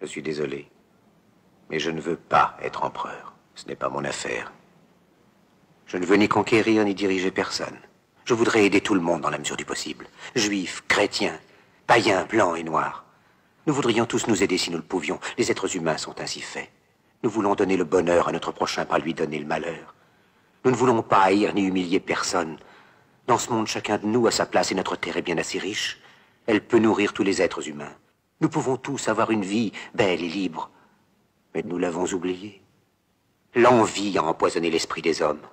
Je suis désolé. Mais je ne veux pas être empereur. Ce n'est pas mon affaire. Je ne veux ni conquérir ni diriger personne. Je voudrais aider tout le monde dans la mesure du possible. Juifs, chrétiens, païens, blancs et noirs. Nous voudrions tous nous aider si nous le pouvions. Les êtres humains sont ainsi faits. Nous voulons donner le bonheur à notre prochain, pas lui donner le malheur. Nous ne voulons pas haïr ni humilier personne. Dans ce monde, chacun de nous a sa place et notre terre est bien assez riche. Elle peut nourrir tous les êtres humains. Nous pouvons tous avoir une vie belle et libre. Mais nous l'avons oublié. L'envie a empoisonné l'esprit des hommes,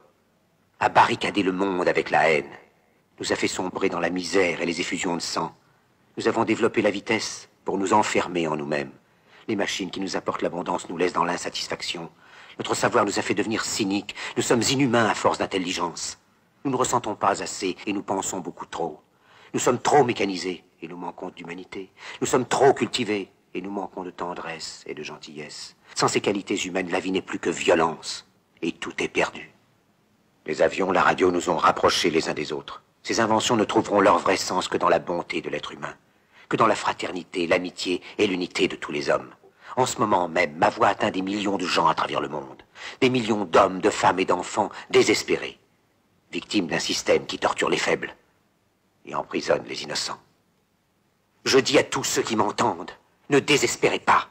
a barricadé le monde avec la haine, nous a fait sombrer dans la misère et les effusions de sang. Nous avons développé la vitesse pour nous enfermer en nous-mêmes. Les machines qui nous apportent l'abondance nous laissent dans l'insatisfaction. Notre savoir nous a fait devenir cyniques. Nous sommes inhumains à force d'intelligence. Nous ne ressentons pas assez et nous pensons beaucoup trop. Nous sommes trop mécanisés et nous manquons d'humanité. Nous sommes trop cultivés et nous manquons de tendresse et de gentillesse. Sans ces qualités humaines, la vie n'est plus que violence et tout est perdu. Les avions, la radio nous ont rapprochés les uns des autres. Ces inventions ne trouveront leur vrai sens que dans la bonté de l'être humain, que dans la fraternité, l'amitié et l'unité de tous les hommes. En ce moment même, ma voix atteint des millions de gens à travers le monde. Des millions d'hommes, de femmes et d'enfants désespérés, victimes d'un système qui torture les faibles et emprisonne les innocents. Je dis à tous ceux qui m'entendent, ne désespérez pas.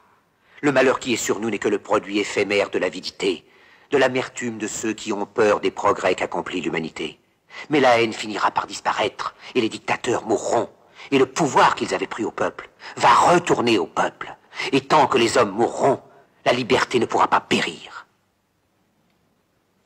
Le malheur qui est sur nous n'est que le produit éphémère de l'avidité, de l'amertume de ceux qui ont peur des progrès qu'accomplit l'humanité. Mais la haine finira par disparaître, et les dictateurs mourront, et le pouvoir qu'ils avaient pris au peuple va retourner au peuple. Et tant que les hommes mourront, la liberté ne pourra pas périr.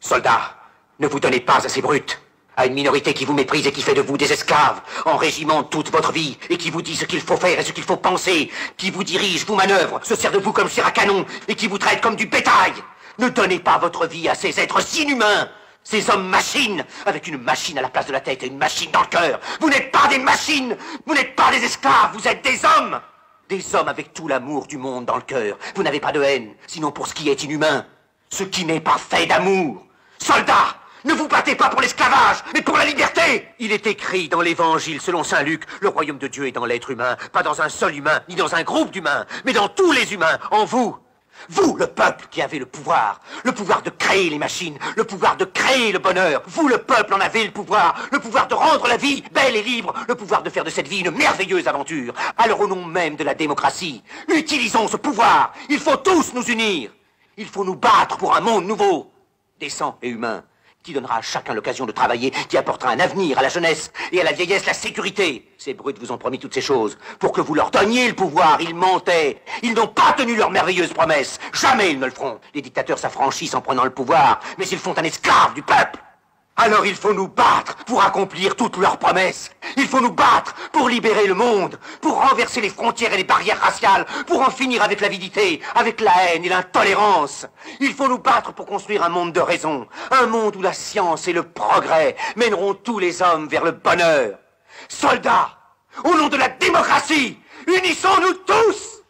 Soldats, ne vous donnez pas à ces brutes, à une minorité qui vous méprise et qui fait de vous des esclaves, en régiment toute votre vie, et qui vous dit ce qu'il faut faire et ce qu'il faut penser, qui vous dirige, vous manœuvre, se sert de vous comme chair à canon, et qui vous traite comme du bétail. Ne donnez pas votre vie à ces êtres inhumains, ces hommes-machines, avec une machine à la place de la tête et une machine dans le cœur. Vous n'êtes pas des machines, vous n'êtes pas des esclaves, vous êtes des hommes. Des hommes avec tout l'amour du monde dans le cœur. Vous n'avez pas de haine, sinon pour ce qui est inhumain, ce qui n'est pas fait d'amour. Soldats, ne vous battez pas pour l'esclavage, mais pour la liberté. Il est écrit dans l'Évangile selon saint Luc, le royaume de Dieu est dans l'être humain, pas dans un seul humain, ni dans un groupe d'humains, mais dans tous les humains, en vous. Vous, le peuple qui avez le pouvoir de créer les machines, le pouvoir de créer le bonheur. Vous, le peuple, en avez le pouvoir de rendre la vie belle et libre, le pouvoir de faire de cette vie une merveilleuse aventure. Alors au nom même de la démocratie, utilisons ce pouvoir. Il faut tous nous unir. Il faut nous battre pour un monde nouveau, décent et humain, qui donnera à chacun l'occasion de travailler, qui apportera un avenir à la jeunesse et à la vieillesse la sécurité. Ces brutes vous ont promis toutes ces choses pour que vous leur donniez le pouvoir. Ils mentaient. Ils n'ont pas tenu leurs merveilleuses promesses. Jamais ils ne le feront. Les dictateurs s'affranchissent en prenant le pouvoir, mais ils font un esclave du peuple. Alors il faut nous battre pour accomplir toutes leurs promesses. Il faut nous battre pour libérer le monde, pour renverser les frontières et les barrières raciales, pour en finir avec l'avidité, avec la haine et l'intolérance. Il faut nous battre pour construire un monde de raison, un monde où la science et le progrès mèneront tous les hommes vers le bonheur. Soldats, au nom de la démocratie, unissons-nous tous!